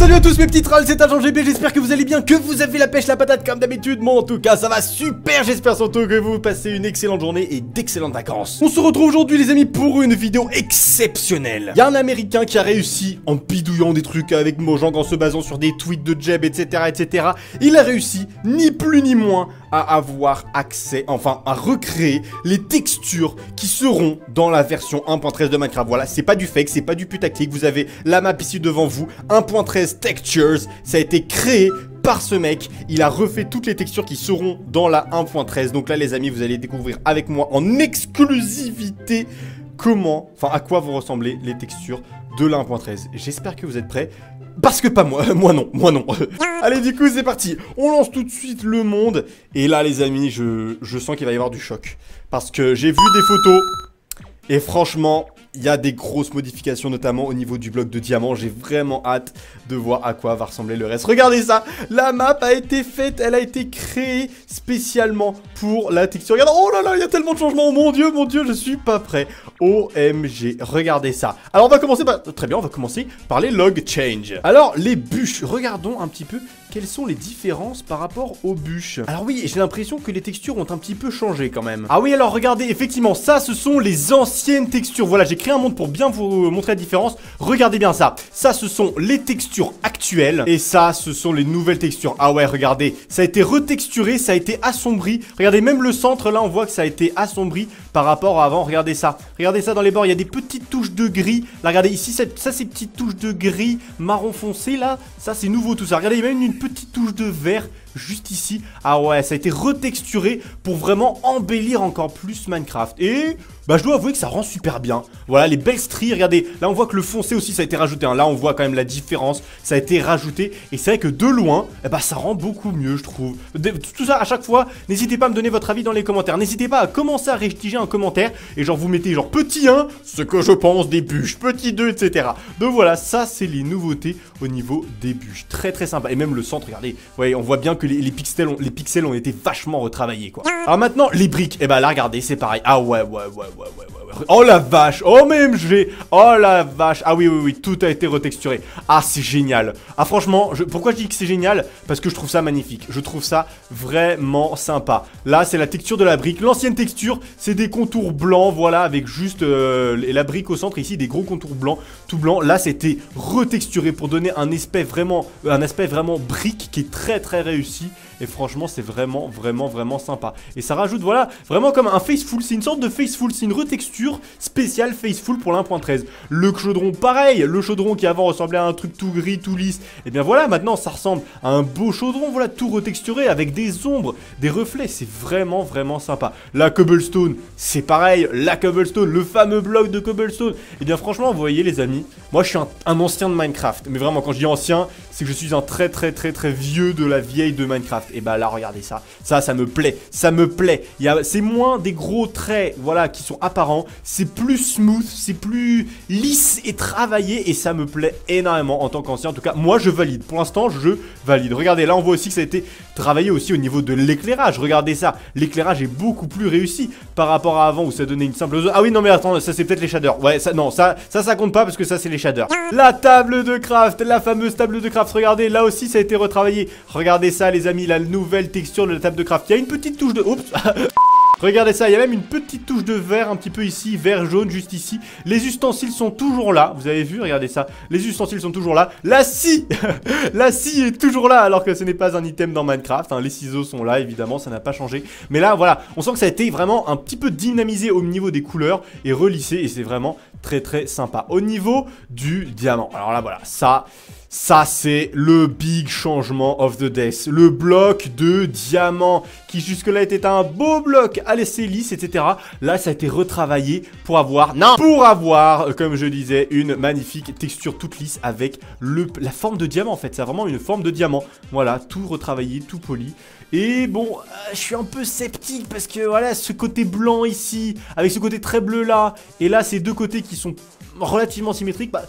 Salut à tous mes petits trolls, c'est Agent GB, j'espère que vous allez bien, que vous avez la pêche, la patate comme d'habitude. Moi en tout cas ça va super, j'espère surtout que vous passez une excellente journée et d'excellentes vacances. On se retrouve aujourd'hui les amis pour une vidéo exceptionnelle. Il y a un américain qui a réussi, en bidouillant des trucs avec Mojang, en se basant sur des tweets de Jeb, etc. Il a réussi, ni plus ni moins, à avoir accès, enfin à recréer les textures qui seront dans la version 1.13 de Minecraft. Voilà, c'est pas du fake, c'est pas du putaclic, vous avez la map ici devant vous, 1.13 textures, ça a été créé par ce mec, il a refait toutes les textures qui seront dans la 1.13. Donc là les amis, vous allez découvrir avec moi en exclusivité comment, enfin à quoi vont ressembler les textures de la 1.13. J'espère que vous êtes prêts. Parce que pas moi, moi non. Allez du coup c'est parti, on lance tout de suite le monde. Et là les amis, je sens qu'il va y avoir du choc. Parce que j'ai vu des photos et franchement, il y a des grosses modifications, notamment au niveau du bloc de diamant. J'ai vraiment hâte de voir à quoi va ressembler le reste. Regardez ça, la map a été faite, elle a été créée spécialement pour la texture. Regarde, oh là là, il y a tellement de changements, mon dieu, je suis pas prêt. OMG, regardez ça. Alors on va commencer, très bien, on va commencer par les log change. Alors les bûches, regardons un petit peu quelles sont les différences par rapport aux bûches. Alors oui, j'ai l'impression que les textures ont un petit peu changé quand même. Ah oui, alors regardez, effectivement, ça ce sont les anciennes textures. Voilà, j'ai créé un monde pour bien vous montrer la différence. Regardez bien ça. Ça ce sont les textures actuelles et ça ce sont les nouvelles textures. Ah ouais, regardez, ça a été retexturé, ça a été assombri. Regardez, même le centre là, on voit que ça a été assombri par rapport à avant. Regardez ça dans les bords, il y a des petites touches de gris. Là, regardez ici, ça ces petites touches de gris marron foncé là, ça c'est nouveau tout ça. Regardez, il y a même une petite touche de vert juste ici. Ah ouais, ça a été retexturé pour vraiment embellir encore plus Minecraft. Et bah je dois avouer que ça rend super bien. Voilà, les belles stries, regardez, là on voit que le foncé aussi ça a été rajouté, hein. Là on voit quand même la différence, ça a été rajouté. Et c'est vrai que de loin, eh bah, ça rend beaucoup mieux je trouve. Tout ça à chaque fois, n'hésitez pas à me donner votre avis dans les commentaires. N'hésitez pas à commencer à rédiger un commentaire. Et genre vous mettez genre petit 1, ce que je pense des bûches, petit 2, etc. Donc voilà, ça c'est les nouveautés au niveau des bûches. Très très sympa. Et même le centre, regardez, ouais, on voit bien que les pixels ont été vachement retravaillés quoi. Alors maintenant les briques, et bah là regardez c'est pareil. Ah ouais. Oh la vache, oh MMG, oh la vache. Ah oui, tout a été retexturé. Ah c'est génial. Ah franchement, pourquoi je dis que c'est génial? Parce que je trouve ça magnifique. Je trouve ça vraiment sympa. Là c'est la texture de la brique. L'ancienne texture c'est des contours blancs, voilà, avec juste la brique au centre. Ici des gros contours blancs, tout blanc. Là c'était retexturé pour donner un aspect vraiment brique qui est très très réussi. Et franchement c'est vraiment sympa. Et ça rajoute voilà vraiment comme un faceful. C'est une sorte de faceful, c'est une retexture spéciale faceful pour l'1.13. Le chaudron pareil, le chaudron qui avant ressemblait à un truc tout gris, tout lisse. Et bien voilà, maintenant ça ressemble à un beau chaudron, voilà, tout retexturé avec des ombres, des reflets. C'est vraiment sympa. La cobblestone, c'est pareil, la cobblestone, le fameux bloc de cobblestone. Et bien franchement vous voyez les amis, moi je suis un ancien de Minecraft. Mais vraiment quand je dis ancien, c'est que je suis un très vieux de la vieille de Minecraft. Et bah là regardez ça, ça me plaît, c'est moins des gros traits, voilà, qui sont apparents, c'est plus smooth, c'est plus lisse et travaillé. Et ça me plaît énormément en tant qu'ancien. En tout cas moi je valide, pour l'instant je valide. Regardez là on voit aussi que ça a été travaillé aussi au niveau de l'éclairage. Regardez ça, l'éclairage est beaucoup plus réussi par rapport à avant où ça donnait une simple zone. Ah oui non mais attends, ça c'est peut-être les shaders. Ouais ça non, ça compte pas parce que ça c'est les shaders. La table de craft, la fameuse table de craft. Regardez, là aussi ça a été retravaillé. Regardez ça les amis, la nouvelle texture de la table de craft. Il y a une petite touche de... Oups. Regardez ça, il y a même une petite touche de vert un petit peu ici, vert jaune juste ici. Les ustensiles sont toujours là, vous avez vu, regardez ça. Les ustensiles sont toujours là. La scie la scie est toujours là alors que ce n'est pas un item dans Minecraft, hein. Les ciseaux sont là évidemment, ça n'a pas changé. Mais là voilà, on sent que ça a été vraiment un petit peu dynamisé au niveau des couleurs et relissé. Et c'est vraiment très sympa. Au niveau du diamant, alors là voilà, ça c'est le big changement of the death. Le bloc de diamant qui jusque là était un beau bloc à laisser lisse, etc. Là ça a été retravaillé pour avoir, comme je disais, une magnifique texture toute lisse avec la forme de diamant en fait. C'est vraiment une forme de diamant. Voilà, tout retravaillé, tout poli. Et bon, je suis un peu sceptique parce que voilà, ce côté blanc ici, avec ce côté très bleu là, et là ces deux côtés qui sont relativement symétriques, bah...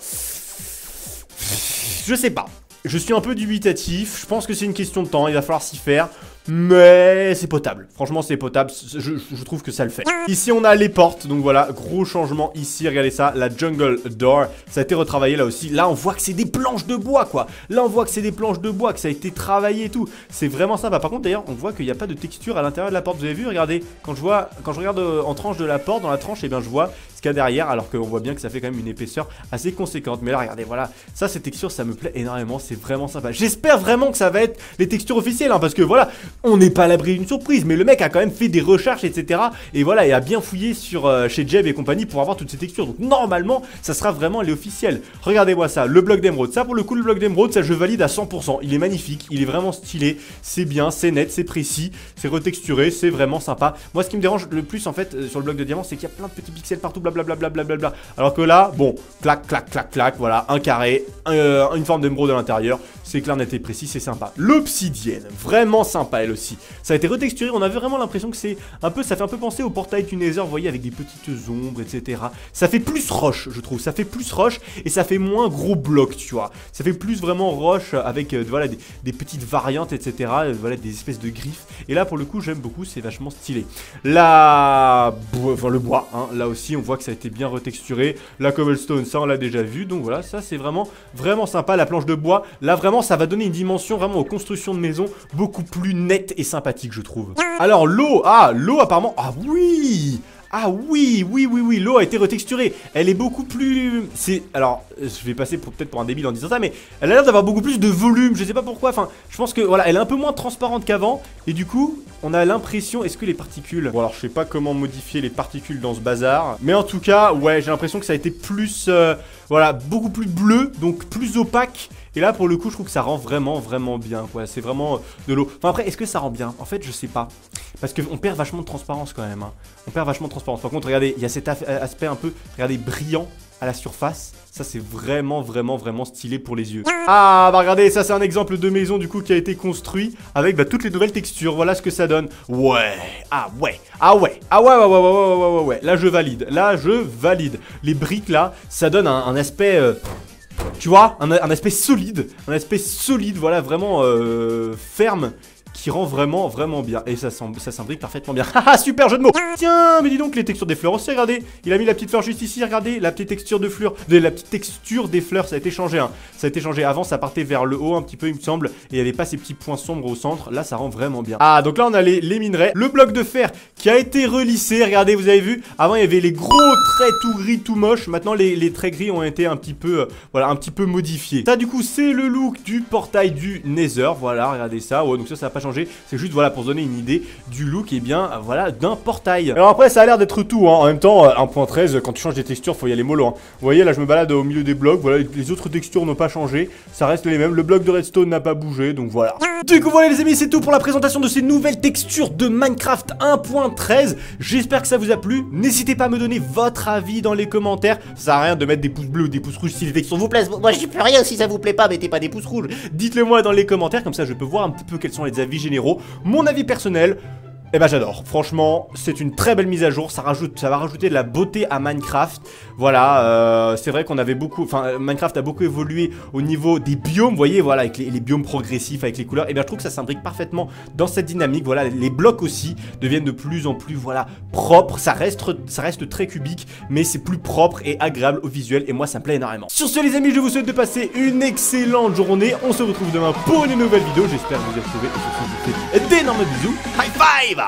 je sais pas. Je suis un peu dubitatif. Je pense que c'est une question de temps. Il va falloir s'y faire. mais c'est potable. Franchement, c'est potable. Je trouve que ça le fait. Ici, on a les portes. Donc voilà, gros changement ici. Regardez ça, la jungle door. Ça a été retravaillé là aussi. Là, on voit que c'est des planches de bois, quoi. Là, on voit que c'est des planches de bois, que ça a été travaillé et tout. C'est vraiment sympa. Par contre, d'ailleurs, on voit qu'il n'y a pas de texture à l'intérieur de la porte. Vous avez vu? Regardez, quand je regarde en tranche de la porte, dans la tranche, et bien je vois ce qu'il y a derrière, alors qu'on voit bien que ça fait quand même une épaisseur assez conséquente. Mais là, regardez, voilà, ça, ces textures, ça me plaît énormément. C'est vraiment sympa. J'espère vraiment que ça va être les textures officielles, hein, parce que voilà, on n'est pas à l'abri d'une surprise, mais le mec a quand même fait des recherches, etc. Et voilà, il a bien fouillé sur chez Jeb et compagnie pour avoir toutes ces textures. Donc normalement, ça sera vraiment les officiels. Regardez-moi ça, le bloc d'émeraude. Ça, pour le coup, le bloc d'émeraude, ça je valide à 100%. Il est magnifique, il est vraiment stylé, c'est bien, c'est net, c'est précis, c'est retexturé, c'est vraiment sympa. Moi, ce qui me dérange le plus en fait sur le bloc de diamant, c'est qu'il y a plein de petits pixels partout, blablabla. Alors que là, bon, clac, clac, clac, clac, voilà, un carré, une forme d'émeraude à l'intérieur. C'est clair, net et précis, c'est sympa. L'obsidienne, vraiment sympa elle aussi. Ça a été retexturé, on avait vraiment l'impression que c'est un peu, ça fait un peu penser au portail du Nether, vous voyez, avec des petites ombres, etc. Ça fait plus roche, je trouve. Ça fait plus roche et ça fait moins gros bloc, tu vois. Ça fait plus vraiment roche avec, voilà, des petites variantes, etc. Voilà, des espèces de griffes. Et là, pour le coup, j'aime beaucoup, c'est vachement stylé. Là, enfin, le bois, hein, là aussi, on voit que ça a été bien retexturé. La cobblestone, ça, on l'a déjà vu. Donc voilà, ça, c'est vraiment, vraiment sympa. La planche de bois, là, vraiment, ça va donner une dimension vraiment aux constructions de maisons beaucoup plus nette et sympathique, je trouve. Alors, l'eau, l'eau, apparemment, oui, l'eau a été retexturée. Elle est beaucoup plus... Alors, je vais passer peut-être pour un débile en disant ça, mais elle a l'air d'avoir beaucoup plus de volume. Je sais pas pourquoi, enfin, je pense que, voilà, elle est un peu moins transparente qu'avant. Et du coup, on a l'impression... Est-ce que les particules... Bon, alors, je sais pas comment modifier les particules dans ce bazar. Mais en tout cas, ouais, j'ai l'impression que ça a été plus... voilà, beaucoup plus bleu, donc plus opaque. Et là, pour le coup, je trouve que ça rend vraiment, vraiment bien, quoi. C'est vraiment de l'eau. Enfin, après, est-ce que ça rend bien? En fait, je sais pas. Parce qu'on perd vachement de transparence, quand même, hein. On perd vachement de transparence. Par contre, regardez, il y a cet aspect un peu, regardez, brillant à la surface. Ça, c'est vraiment, vraiment, vraiment stylé pour les yeux. Ah, bah regardez, ça, c'est un exemple de maison, du coup, qui a été construit avec toutes les nouvelles textures. Voilà ce que ça donne. Ouais. Ouais. Là, je valide. Les briques, là, ça donne un aspect... tu vois, un aspect solide. Voilà, vraiment ferme. Qui rend vraiment, vraiment bien. Et ça s'imbrique parfaitement bien. Haha, super jeu de mots. Tiens, mais dis donc, les textures des fleurs aussi, regardez. Il a mis la petite fleur juste ici, regardez. La petite texture de fleurs. La petite texture des fleurs, ça a été changé, hein. Ça a été changé. Avant, ça partait vers le haut un petit peu, il me semble. Et il n'y avait pas ces petits points sombres au centre. Là, ça rend vraiment bien. Ah, donc là, on a les minerais. Le bloc de fer qui a été relissé. Regardez, vous avez vu. Avant, il y avait les gros traits tout gris, tout moches. Maintenant, les traits gris ont été un petit peu, voilà, un petit peu modifiés. Ça, du coup, c'est le look du portail du Nether. Voilà, regardez ça. Ouais, donc ça n'a pas changé. C'est juste, voilà, pour se donner une idée du look, et bien, voilà, d'un portail. Alors après, ça a l'air d'être tout, hein. En même temps, 1.13, quand tu changes des textures, faut y aller mollo, hein. Vous voyez, là, je me balade au milieu des blocs. Voilà, les autres textures n'ont pas changé. Ça reste les mêmes. Le bloc de redstone n'a pas bougé, donc voilà. Du coup, voilà, les amis, c'est tout pour la présentation de ces nouvelles textures de Minecraft 1.13. J'espère que ça vous a plu. N'hésitez pas à me donner votre avis dans les commentaires. Ça sert à rien de mettre des pouces bleus ou des pouces rouges si les textures vous plaisent. Moi, j'y peux rien. Si ça vous plaît pas, mettez pas des pouces rouges. Dites-le moi dans les commentaires, comme ça, je peux voir un petit peu quels sont les avis généraux. Mon avis personnel, eh ben j'adore. Franchement, c'est une très belle mise à jour. Ça va rajouter de la beauté à Minecraft. Voilà, c'est vrai qu'on avait beaucoup... Enfin, Minecraft a beaucoup évolué au niveau des biomes. Vous voyez, voilà, avec les biomes progressifs, avec les couleurs. Et bien, je trouve que ça s'imbrique parfaitement dans cette dynamique. Voilà, les blocs aussi deviennent de plus en plus, voilà, propres. Ça reste très cubique, mais c'est plus propre et agréable au visuel. Et moi, ça me plaît énormément. Sur ce, les amis, je vous souhaite de passer une excellente journée. On se retrouve demain pour une nouvelle vidéo. J'espère que vous avez trouvé. Et sur ce, je vous fais d'énormes bisous. High five! Bye.